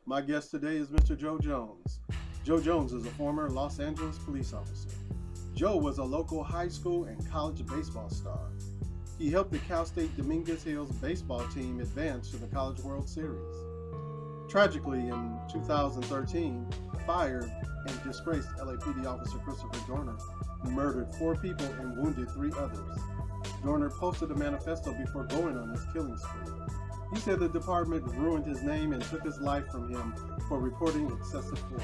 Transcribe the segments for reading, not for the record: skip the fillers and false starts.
My guest today is Mr. Joe Jones. Joe Jones is a former Los Angeles police officer. Joe was a local high school and college baseball star. He helped the Cal State Dominguez Hills baseball team advance to the College World Series. Tragically, in 2013, fired and disgraced LAPD officer Christopher Dorner murdered 4 people and wounded 3 others. Dorner posted a manifesto before going on his killing spree. He said the department ruined his name and took his life from him for reporting excessive force.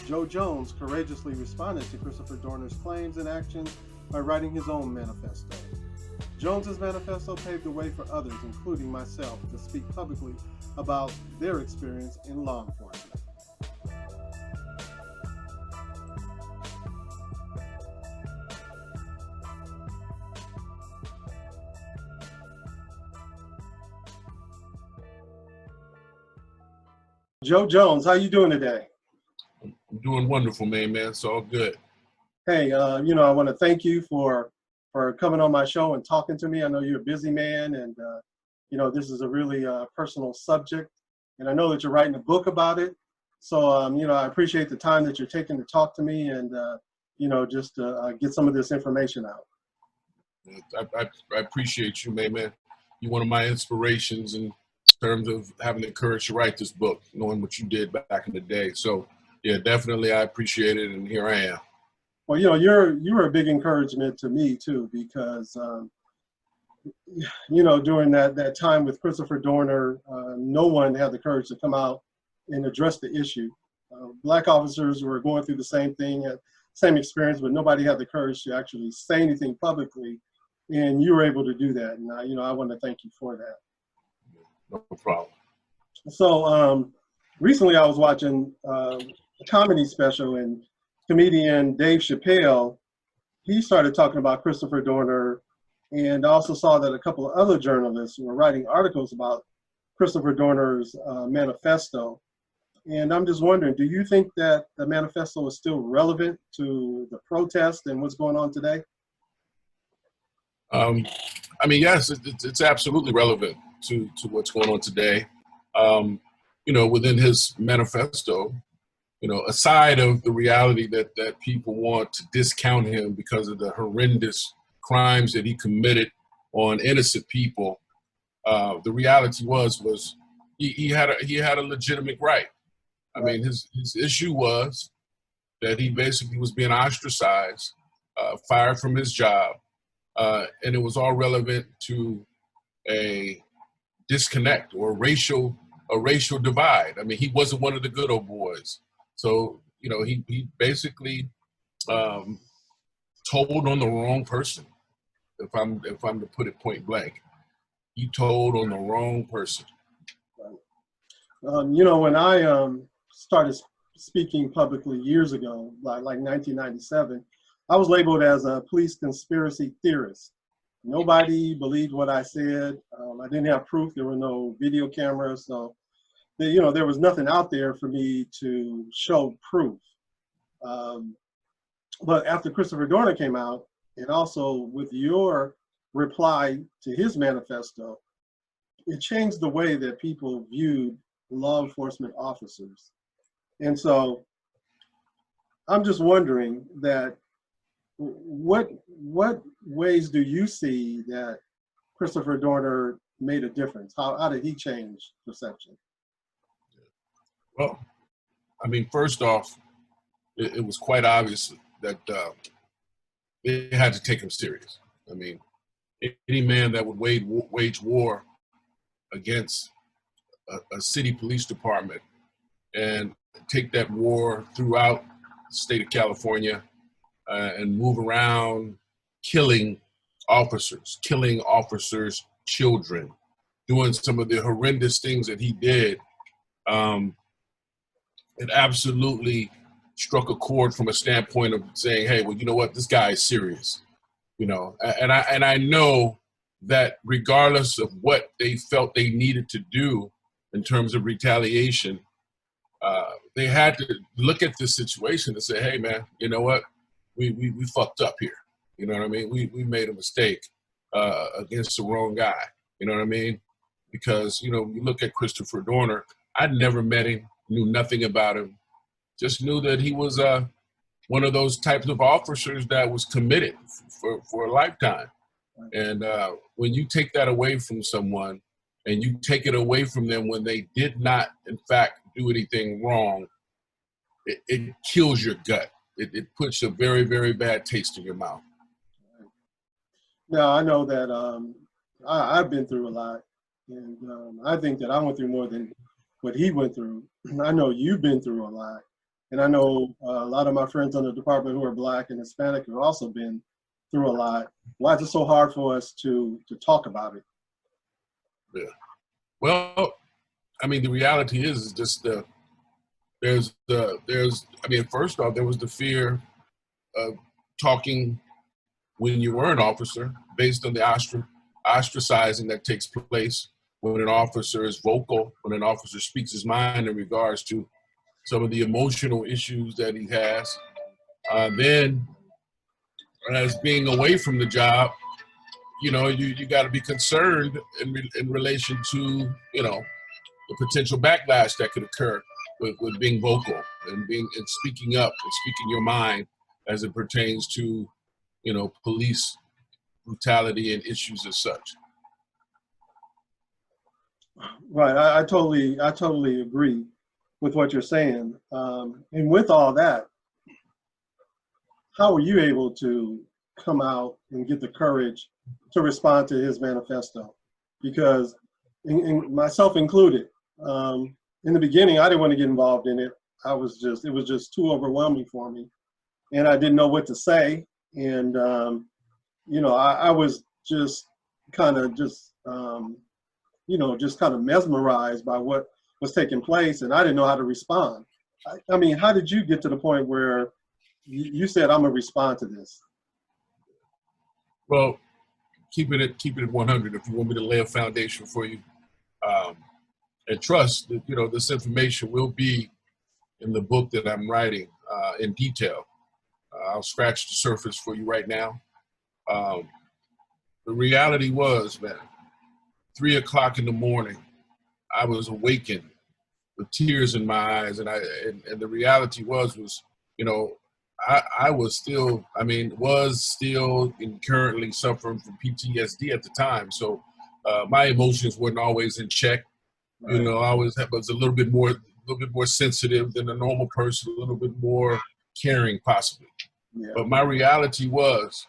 Joe Jones courageously responded to Christopher Dorner's claims and actions by writing his own manifesto. Jones's manifesto paved the way for others, including myself, to speak publicly about their experience in law enforcement. Joe Jones, how you doing today? I'm doing wonderful, man. It's all good. Hey, I want to thank you for coming on my show and talking to me. I know you're a busy man, and this is a really personal subject, and I know that you're writing a book about it. So, I appreciate the time that you're taking to talk to me, and just get some of this information out. I appreciate you, man. You're one of my inspirations in terms of having the courage to write this book, knowing what you did back in the day. So, yeah, definitely, I appreciate it, and here I am. Well, you were a big encouragement to me too, because during that time with Christopher Dorner, no one had the courage to come out and address the issue. Black officers were going through the same thing, same experience, but nobody had the courage to actually say anything publicly, and you were able to do that. And I want to thank you for that. No problem. So recently, I was watching a comedy special, and comedian Dave Chappelle, he started talking about Christopher Dorner, and I also saw that a couple of other journalists were writing articles about Christopher Dorner's manifesto. And I'm just wondering, do you think that the manifesto is still relevant to the protest and what's going on today? Yes, it's absolutely relevant to what's going on today. Within his manifesto, aside of the reality that people want to discount him because of the horrendous crimes that he committed on innocent people, the reality was he had a legitimate right. I mean, his issue was that he basically was being ostracized, fired from his job, and it was all relevant to a disconnect or a racial divide. I mean, he wasn't one of the good old boys. So, he basically told on the wrong person. If I'm to put it point blank, he told on the wrong person. When I started speaking publicly years ago, like 1997, I was labeled as a police conspiracy theorist. Nobody believed what I said. I didn't have proof. There were no video cameras, so there was nothing out there for me to show proof. But after Christopher Dorner came out, and also with your reply to his manifesto, it changed the way that people viewed law enforcement officers. And so I'm just wondering that what ways do you see that Christopher Dorner made a difference? How did he change perception? Well, first off, it was quite obvious that they had to take him serious. I mean, any man that would wage war against a city police department and take that war throughout the state of California and move around killing officers, children, doing some of the horrendous things that he did, it absolutely struck a chord from a standpoint of saying, hey, well, you know what, this guy is serious. And I know that regardless of what they felt they needed to do in terms of retaliation, they had to look at this situation and say, hey, man, you know what? We fucked up here. You know what I mean? We made a mistake against the wrong guy. You know what I mean? Because, you look at Christopher Dorner, I'd never met him, knew nothing about him, just knew that he was one of those types of officers that was committed for a lifetime. And when you take that away from someone and you take it away from them when they did not, in fact, do anything wrong, it kills your gut. It puts a very, very bad taste in your mouth. Now, I know that I've been through a lot, and I think that I went through more than what he went through. I know you've been through a lot, and I know a lot of my friends on the department who are Black and Hispanic have also been through a lot. Why is it so hard for us to talk about it? Yeah. Well, I mean, the reality is just first off, there was the fear of talking when you were an officer based on the ostracizing that takes place when an officer is vocal, when an officer speaks his mind in regards to some of the emotional issues that he has. Then, as being away from the job, you know, you got to be concerned in relation to, you know, the potential backlash that could occur with being vocal and speaking up and speaking your mind as it pertains to, you know, police brutality and issues as such. Right, I totally agree with what you're saying. And with all that, how were you able to come out and get the courage to respond to his manifesto? Because, myself included, in the beginning, I didn't want to get involved in it. It was just too overwhelming for me, and I didn't know what to say. And you know, I was just kind of mesmerized by what was taking place, and I didn't know how to respond. I mean, how did you get to the point where you said, I'm gonna respond to this? Well, keep it at 100 if you want me to lay a foundation for you. And trust that, you know, this information will be in the book that I'm writing in detail. I'll scratch the surface for you right now. The reality was, man, 3 o'clock in the morning, I was awakened with tears in my eyes, and the reality was, you know, I was still and currently suffering from PTSD at the time. So my emotions weren't always in check. Right. You know, I was a little bit more sensitive than a normal person, a little bit more caring possibly. Yeah. But my reality was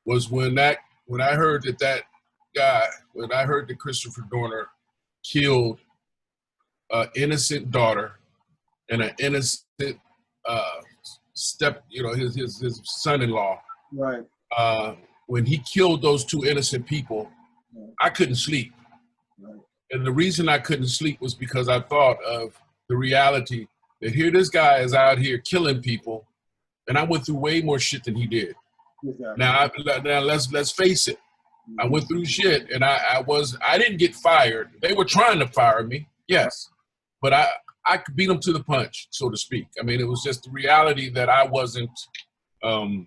when I heard when I heard that Christopher Dorner killed an innocent daughter and an innocent his son-in-law. Right. When he killed those two innocent people, I couldn't sleep. Right. And the reason I couldn't sleep was because I thought of the reality that here this guy is out here killing people, and I went through way more shit than he did. Exactly. Now let's face it. I went through shit, and I didn't get fired. They were trying to fire me, yes, but I could beat them to the punch, so to speak. I mean, it was just the reality that I wasn't, you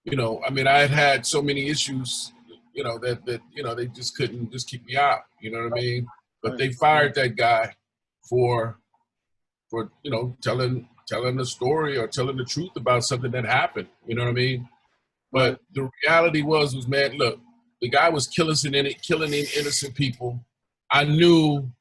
know, I mean, I had so many issues, you know, that you know, they just couldn't just keep me out, you know what I mean? But they fired that guy for you know, telling the story or telling the truth about something that happened, you know what I mean? But the reality was, man, look, the guy was killing innocent people. I knew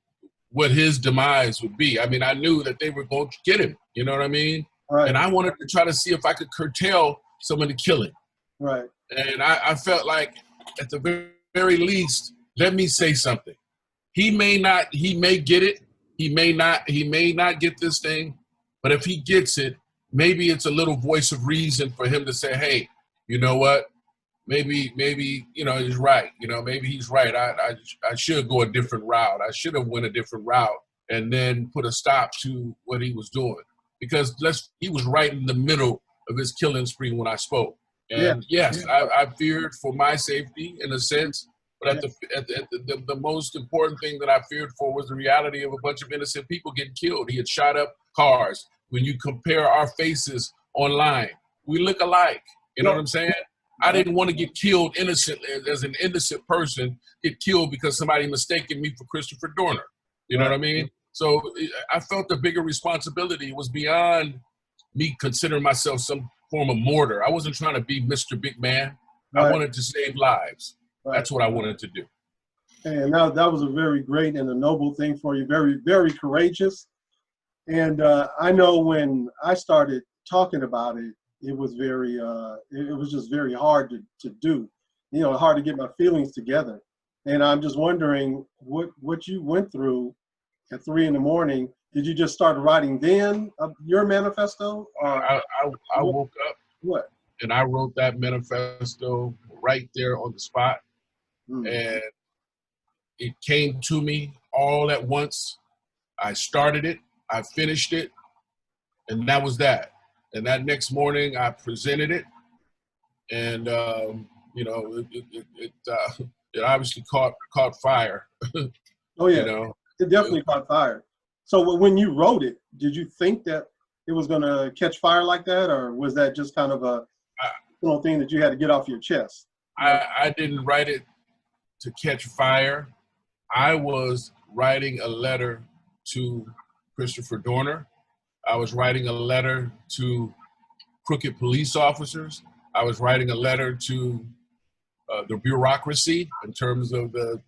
what his demise would be. I mean, I knew that they were going to get him, you know what I mean? Right. And I wanted to try to see if I could curtail some of the killing. Right. And I felt like, at the very least, let me say something. He may get it. He may not get this thing, but if he gets it, maybe it's a little voice of reason for him to say, hey, you know what? Maybe, you know, he's right. You know, maybe he's right. I should go a different route. I should have went a different route and then put a stop to what he was doing. Because he was right in the middle of his killing spree when I spoke. And yes, I feared for my safety in a sense, but the most important thing that I feared for was the reality of a bunch of innocent people getting killed. He had shot up cars. When you compare our faces online, we look alike. You know what I'm saying? I didn't want to get killed innocently as an innocent person, get killed because somebody mistaken me for Christopher Dorner. You know what I mean? So I felt the bigger responsibility was beyond me considering myself some form of martyr. I wasn't trying to be Mr. Big Man. I wanted to save lives. That's what I wanted to do. And that was a very great and a noble thing for you. Very, very courageous. And I know when I started talking about it, it was very, it was just very hard to do. You know, hard to get my feelings together. And I'm just wondering what you went through at 3 a.m. Did you just start writing then your manifesto? Or I woke up. What? And I wrote that manifesto right there on the spot. And it came to me all at once. I started it, I finished it, and that was that. And that next morning I presented it, and you know, it obviously caught fire. Oh yeah, you know? It definitely caught fire. So when you wrote it, did you think that it was going to catch fire like that, or was that just kind of a little thing that you had to get off your chest? I didn't write it to catch fire. I was writing a letter to Christopher Dorner. I was writing a letter to crooked police officers. I was writing a letter to the bureaucracy in terms of the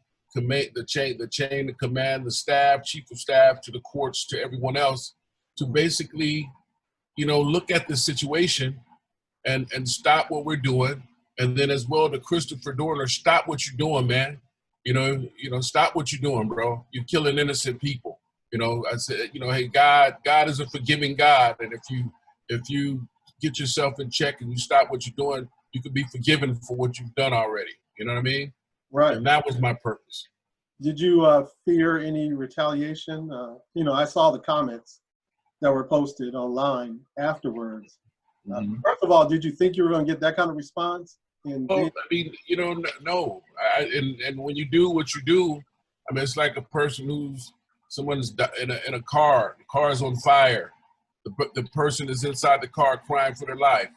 chain of command, the staff, chief of staff, to the courts, to everyone else, to basically, you know, look at the situation and stop what we're doing. And then as well to Christopher Dorner, stop what you're doing, man. You know, stop what you're doing, bro. You're killing innocent people. You know, I said, you know, hey, God is a forgiving God. And if you get yourself in check and you stop what you're doing, you could be forgiven for what you've done already. You know what I mean? Right. And that was my purpose. Did you fear any retaliation? You know, I saw the comments that were posted online afterwards. First of all, did you think you were going to get that kind of response? Well, I mean, you know, no. And when you do what you do, I mean, it's like a person someone's in a car. The car is on fire. The person is inside the car crying for their life.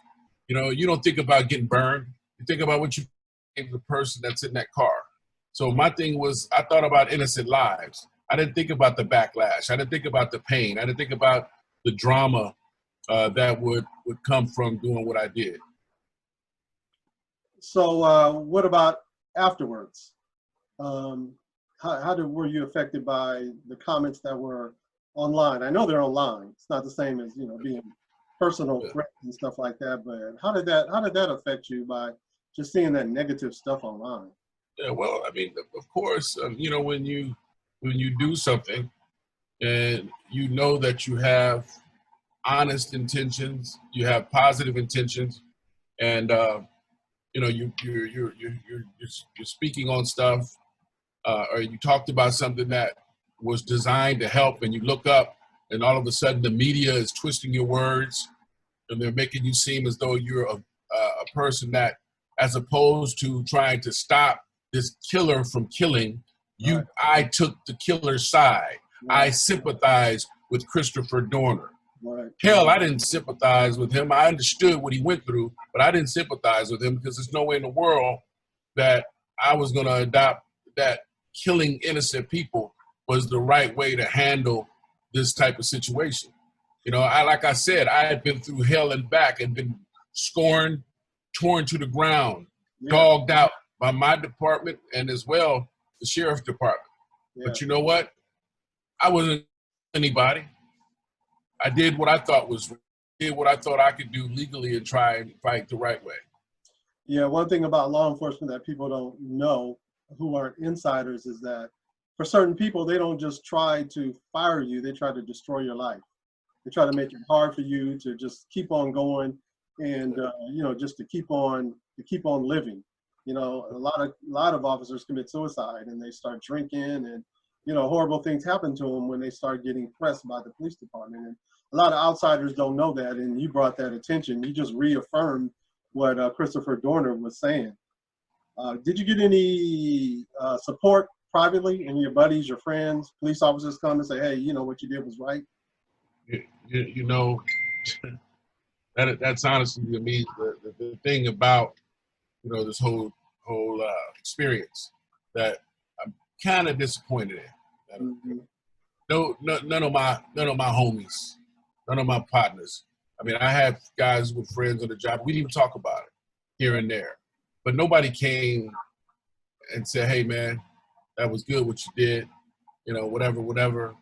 You know, you don't think about getting burned. You think about what you gave the person that's in that car. So my thing was, I thought about innocent lives. I didn't think about the backlash. I didn't think about the pain. I didn't think about the drama that would come from doing what I did. So what about afterwards? Were you affected by the comments that were online? I know they're online. It's not the same as, you know, being personal threats and stuff like that. But how did that affect you by just seeing that negative stuff online? Yeah, well, I mean, of course, you know, when you do something and you know that you have honest intentions, you have positive intentions, and you know, you're speaking on stuff, or you talked about something that was designed to help, and you look up, and all of a sudden the media is twisting your words, and they're making you seem as though you're a person that, as opposed to trying to stop this killer from killing, I took the killer's side. I sympathize with Christopher Dorner. Hell, I didn't sympathize with him. I understood what he went through, but I didn't sympathize with him because there's no way in the world that I was going to adopt that killing innocent people was the right way to handle this type of situation. You know, like I said, I had been through hell and back and been scorned, torn to the ground, dogged out by my department and as well the sheriff's department. But you know what? I wasn't anybody. I did what I thought I could do legally and try and fight the right way. Yeah, one thing about law enforcement that people don't know, who aren't insiders, is that for certain people, they don't just try to fire you, they try to destroy your life. They try to make it hard for you to just keep on going and you know, just to keep on living. You know, a lot of officers commit suicide and they start drinking, and you know, horrible things happen to them when they start getting pressed by the police department. And a lot of outsiders don't know that, and you brought that attention. You just reaffirmed what Christopher Dorner was saying. Did you get any support privately? Any of your buddies, your friends, police officers come and say, hey, you know, what you did was right? You know, that's honestly to me the thing about, you know, this whole experience that I'm kind of disappointed in. none of my homies, none of my partners. I mean, I have guys with friends on the job. We didn't even talk about it here and there, but nobody came and said, "Hey, man, that was good what you did," whatever, whatever.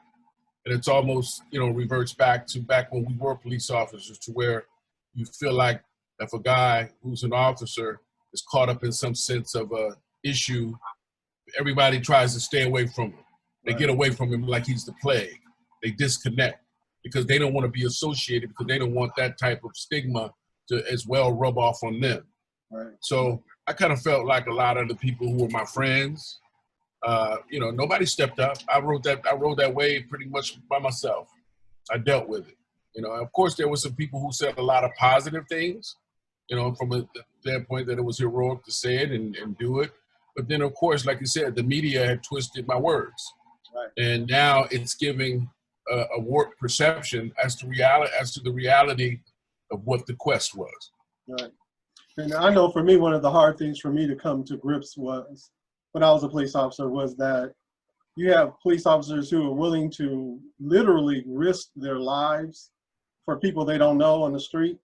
And it's almost, reverts back when we were police officers, to where you feel like if a guy who's an officer is caught up in some sense of a issue, everybody tries to stay away from him. They get away from him like he's the plague. They disconnect because they don't want to be associated, because they don't want that type of stigma to as well rub off on them. Right. So I kind of felt like a lot of the people who were my friends, nobody stepped up. I rode that wave pretty much by myself. I dealt with it. Of course, there were some people who said a lot of positive things, from a standpoint that it was heroic to say it and do it. But then, of course, like you said, the media had twisted my words. Right. And now it's giving a warped perception as to the reality of what the quest was. Right. And I know for me, one of the hard things for me to come to grips was, when I was a police officer, was that you have police officers who are willing to literally risk their lives for people they don't know on the street,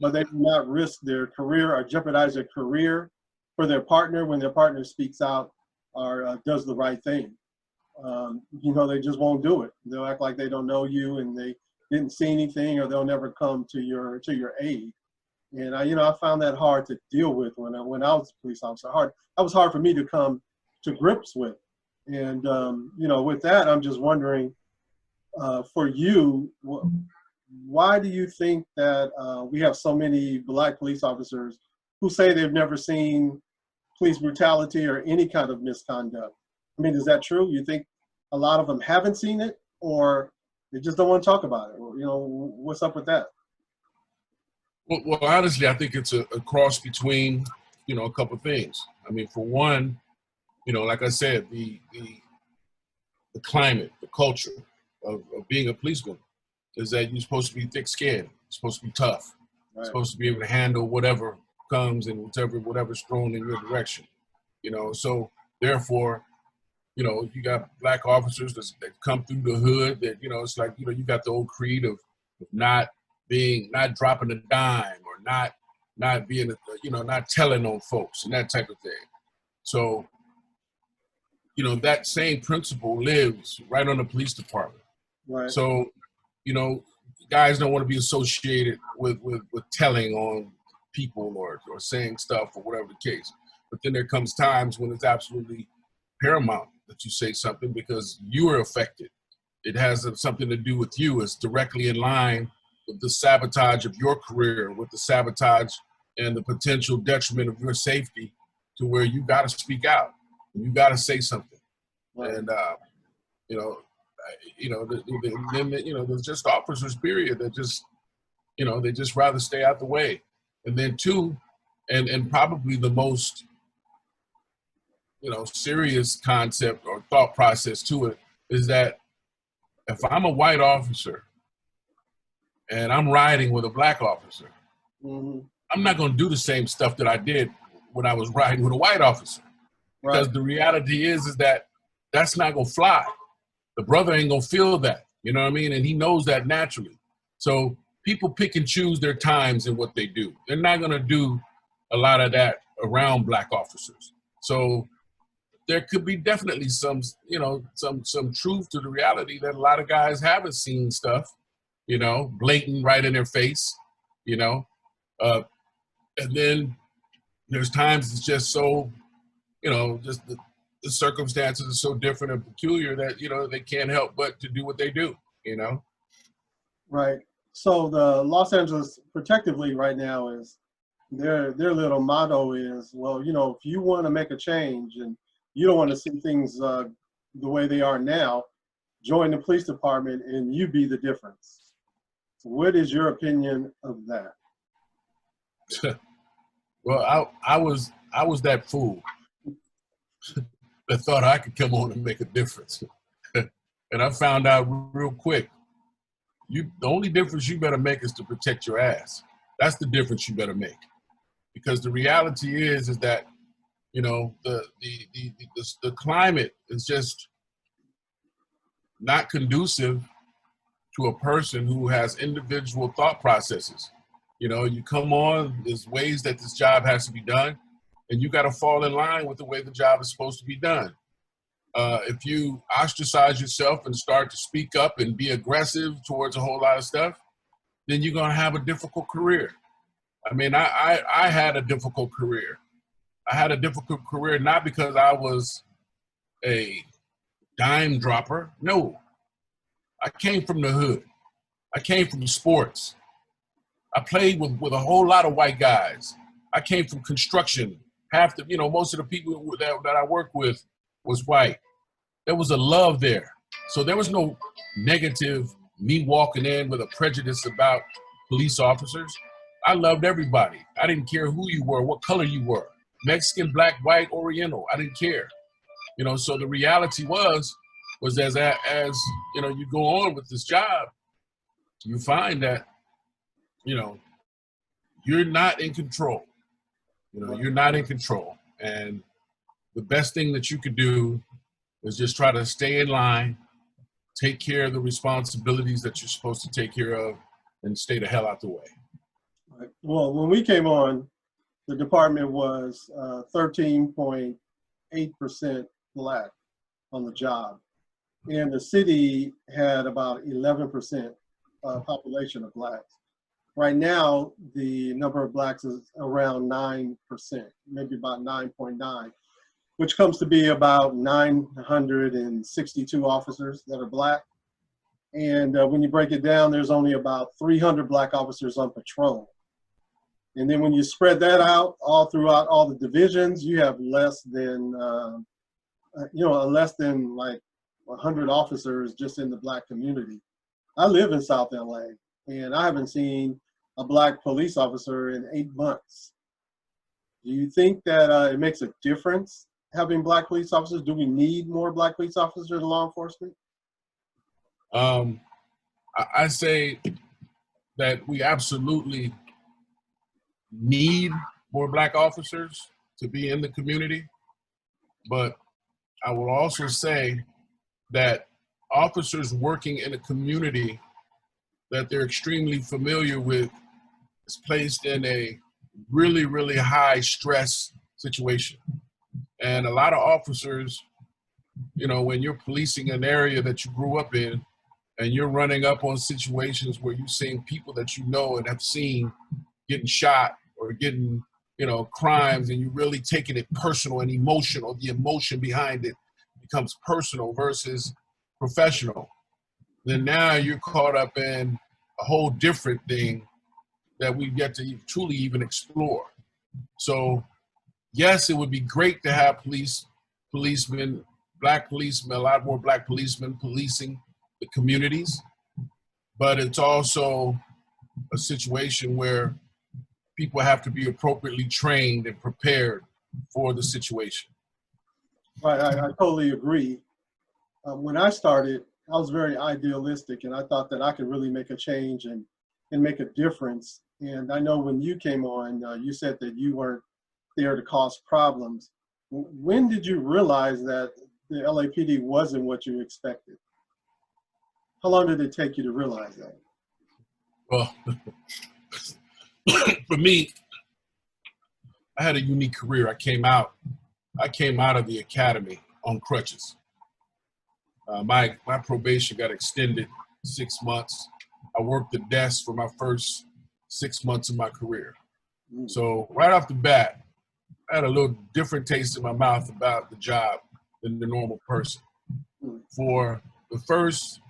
but they do not risk their career or jeopardize their career for their partner when their partner speaks out or does the right thing. They just won't do it. They'll act like they don't know you and they didn't see anything, or they'll never come to your aid. And I found that hard to deal with when I was a police officer. That was hard for me to come to grips with. And with that, I'm just wondering, for you, why do you think that we have so many Black police officers who say they've never seen police brutality or any kind of misconduct? I mean, is that true? You think a lot of them haven't seen it, or they just don't want to talk about it? Or, what's up with that? Well, honestly, I think it's a cross between, a couple of things. I mean, for one, like I said, the climate, the culture of being a policeman is that you're supposed to be thick-skinned. You're supposed to be tough. Right. You're supposed to be able to handle whatever comes and whatever's thrown in your direction. So therefore, you got Black officers that come through the hood that, it's like, you got the old creed of not dropping a dime, or not being, not telling on folks and that type of thing. So, that same principle lives right on the police department. Right. So, guys don't want to be associated with telling on people or saying stuff or whatever the case. But then there comes times when it's absolutely paramount that you say something because you are affected. It has something to do with you. It's directly in line with the sabotage of your career, with the sabotage and the potential detriment of your safety, to where you got to speak out. You got to say something. Right. And, there's just officers, period, that just, they just rather stay out the way. And then two, and probably the most, serious concept or thought process to it is that if I'm a white officer and I'm riding with a Black officer, mm-hmm. I'm not going to do the same stuff that I did when I was riding with a white officer. Because right. The reality is that that's not going to fly. The brother ain't going to feel that, you know what I mean? And he knows that naturally. So people pick and choose their times and what they do. They're not going to do a lot of that around Black officers. So there could be definitely some truth to the reality that a lot of guys haven't seen stuff, blatant right in their face, and then there's times it's just so, just the circumstances are so different and peculiar that, they can't help but to do what they do, Right. So the Los Angeles Protective League right now is, their little motto is, well, if you want to make a change and you don't want to see things the way they are now, join the police department and you be the difference. What is your opinion of that? Well, I was that fool that thought I could come on and make a difference. And I found out real quick, the only difference you better make is to protect your ass. That's the difference you better make. Because the reality is that, the climate is just, not conducive to a person who has individual thought processes. You know, you come on, there's ways that this job has to be done, and you got to fall in line with the way the job is supposed to be done. If you ostracize yourself and start to speak up and be aggressive towards a whole lot of stuff, then you're going to have a difficult career. I mean, I had a difficult career. I had a difficult career not because I was a dime dropper. No, I came from the hood. I came from sports. I played with a whole lot of white guys. I came from construction. Most of the people that I worked with was white. There was a love there. So there was no negative me walking in with a prejudice about police officers. I loved everybody. I didn't care who you were, what color you were, Mexican, black, white, Oriental. I didn't care. So the reality was as you go on with this job, you find that, you're not in control. You're not in control. And the best thing that you could do is just try to stay in line, take care of the responsibilities that you're supposed to take care of, and stay the hell out the way. Right. Well, when we came on, the department was 13.8% Black on the job. And the city had about 11% population of Blacks. Right now, the number of Blacks is around 9%, maybe about 9.9, which comes to be about 962 officers that are Black. And when you break it down, there's only about 300 Black officers on patrol. And then when you spread that out all throughout all the divisions, you have less than like 100 officers just in the Black community. I live in South LA, and I haven't seen a Black police officer in 8 months. Do you think that it makes a difference having Black police officers? Do we need more Black police officers in law enforcement? I say that we absolutely need more Black officers to be in the community, but I will also say that officers working in a community that they're extremely familiar with is placed in a really, really high stress situation. And a lot of officers, when you're policing an area that you grew up in and you're running up on situations where you're seeing people that you know and have seen getting shot or getting, crimes, and you're really taking it personal and emotional, the emotion behind it becomes personal versus professional. Then now you're caught up in a whole different thing that we've yet to truly even explore. So yes, it would be great to have policemen, Black policemen, a lot more Black policemen policing the communities, but it's also a situation where people have to be appropriately trained and prepared for the situation. Right, I totally agree. When I started, I was very idealistic, and I thought that I could really make a change and make a difference. And I know when you came on, you said that you weren't there to cause problems. When did you realize that the LAPD wasn't what you expected? How long did it take you to realize that? Well, for me, I had a unique career. I came out of the academy on crutches. My probation got extended 6 months. I worked the desk for my first 6 months of my career. So right off the bat, I had a little different taste in my mouth about the job than the normal person. For the first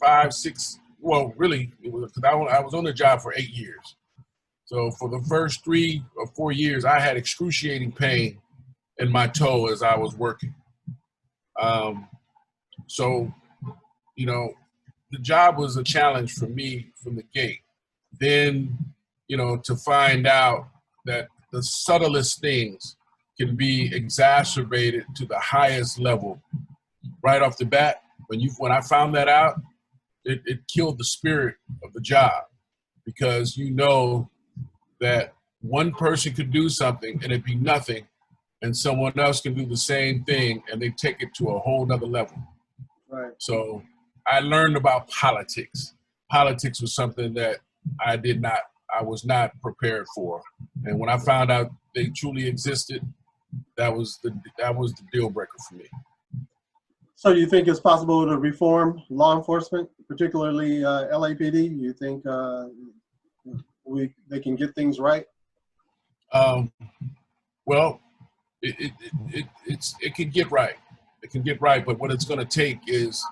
5, 6, well, really, it was because I was on the job for 8 years. So for the first 3 or 4 years, I had excruciating pain in my toe as I was working. So, the job was a challenge for me from the gate. Then, to find out that the subtlest things can be exacerbated to the highest level right off the bat. When I found that out, it killed the spirit of the job, because that one person could do something and it'd be nothing, and someone else can do the same thing, and they take it to a whole nother level. Right. So I learned about politics. Politics was something that I was not prepared for. And when I found out they truly existed, that was the deal breaker for me. So you think it's possible to reform law enforcement, particularly LAPD? You think they can get things right? Well, it can get right. It can get right, but what it's going to take is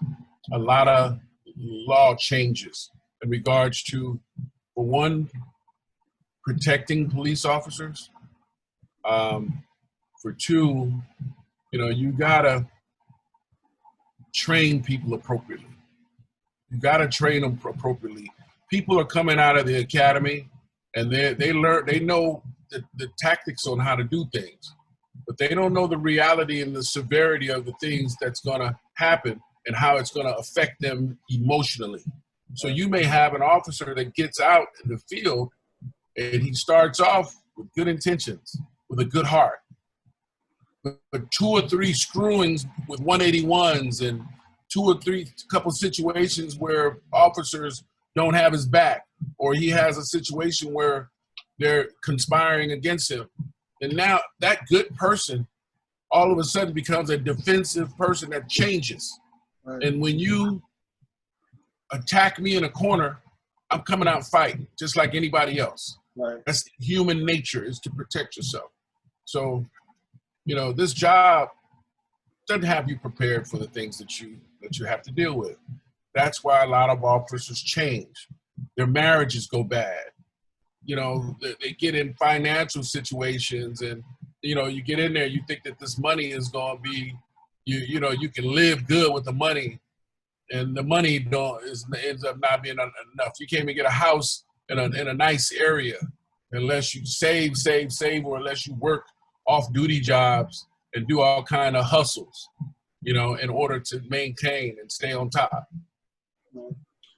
a lot of law changes in regards to, for one, protecting police officers. For two, you gotta train people appropriately. You gotta train them appropriately. People are coming out of the academy, and they know the tactics on how to do things, but they don't know the reality and the severity of the things that's gonna happen and how it's gonna affect them emotionally. So you may have an officer that gets out in the field and he starts off with good intentions, with a good heart. But 2 or 3 screwings with 181s and 2 or 3 couple situations where officers don't have his back, or he has a situation where they're conspiring against him. And now that good person all of a sudden becomes a defensive person that changes. Right. And when you attack me in a corner, I'm coming out fighting just like anybody else. Right. That's human nature, is to protect yourself. So, this job doesn't have you prepared for the things that you have to deal with. That's why a lot of officers change. Their marriages go bad. They get in financial situations, and you get in there, you think that this money is going to be, you can live good with the money, and the money ends up not being enough. You can't even get a house in a nice area unless you save, or unless you work off-duty jobs and do all kind of hustles, in order to maintain and stay on top.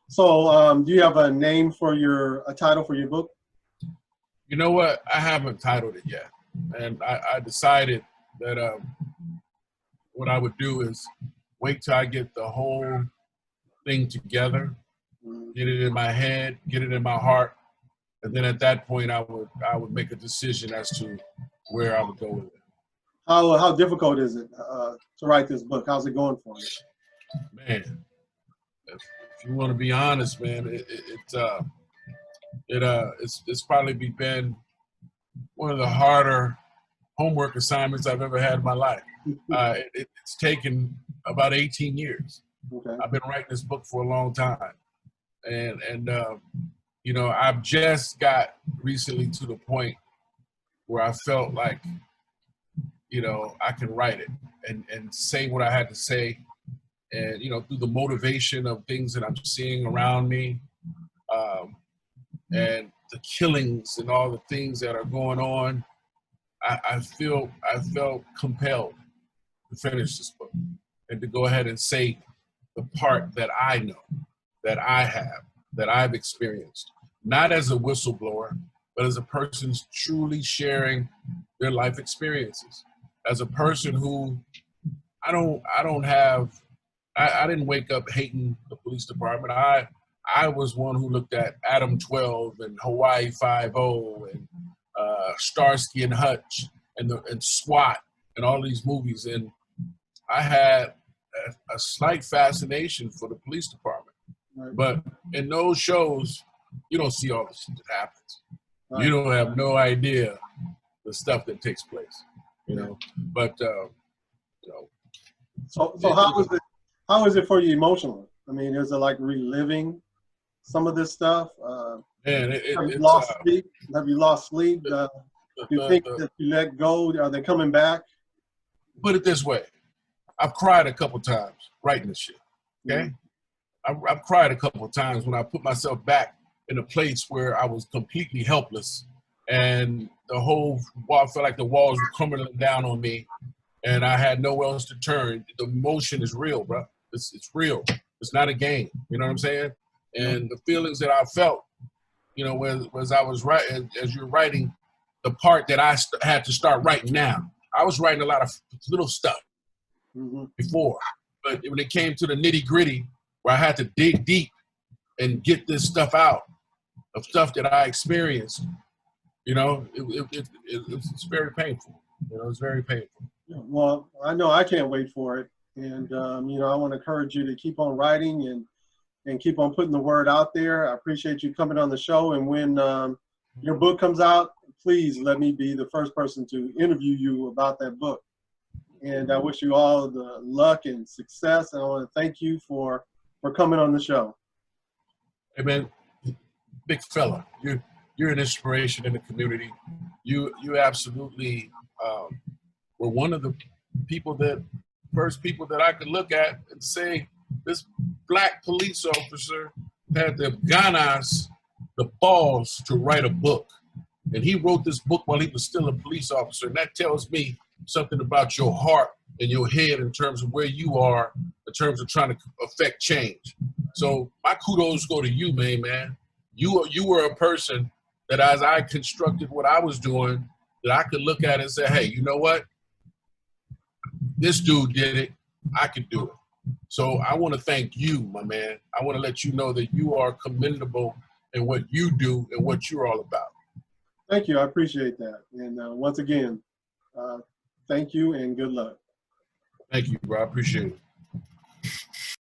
So do you have a title for your book? You know what? I haven't titled it yet. And I decided that what I would do is wait till I get the whole thing together, get it in my head, get it in my heart, and then at that point I would make a decision as to where I would go with it. How difficult is it to write this book? How's it going for you? Man, if you want to be honest, man, it's probably been one of the harder homework assignments I've ever had in my life. It's taken about 18 years. Okay. I've been writing this book for a long time, and I've just got recently to the point where I felt like, I can write it and say what I had to say, and through the motivation of things that I'm seeing around me, and the killings and all the things that are going on, I felt compelled to finish this book and to go ahead and say the part that I know, that I have, that I've experienced, not as a whistleblower, but as a person truly sharing their life experiences. As a person who I didn't wake up hating the police department. I was one who looked at Adam 12 and Hawaii 5-0 and Starsky and Hutch and SWAT and all these movies, and I had a slight fascination for the police department. Right. But in those shows, you don't see all the shit that happens. Right. You don't have no idea the stuff that takes place, But So how is it for you emotionally? I mean, is it like reliving some of this stuff? Man, have you lost sleep? Have you lost sleep? Do you think that you let go? Are they coming back? Put it this way. I've cried a couple times writing this shit, okay? Mm-hmm. I've cried a couple of times when I put myself back in a place where I was completely helpless, and the whole wall felt like the walls were crumbling down on me, and I had nowhere else to turn. The emotion is real, bro. It's real. It's not a game. You know what I'm saying? And the feelings that I felt, as I was writing, as you're writing, the part that I had to start writing now. I was writing a lot of little stuff before, but when it came to the nitty gritty, where I had to dig deep and get this stuff out of stuff that I experienced, you know, it's very painful. You know, it's very painful. Well, I know I can't wait for it. And, you know, I want to encourage you to keep on writing and keep on putting the word out there. I appreciate you coming on the show. And when your book comes out, please let me be the first person to interview you about that book. And I wish you all the luck and success. And I want to thank you for coming on the show. Hey, man, big fella, you're an inspiration in the community. You absolutely were one of the first people that I could look at and say, this black police officer had the ganas, the balls to write a book. And he wrote this book while he was still a police officer. And that tells me something about your heart and your head in terms of where you are, in terms of trying to affect change. So my kudos go to you, man. You were a person that as I constructed what I was doing, that I could look at and say, hey, you know what? This dude did it. I could do it. So I want to thank you, my man. I want to let you know that you are commendable in what you do and what you're all about. Thank you. I appreciate that. And once again, thank you and good luck. Thank you, bro. I appreciate it.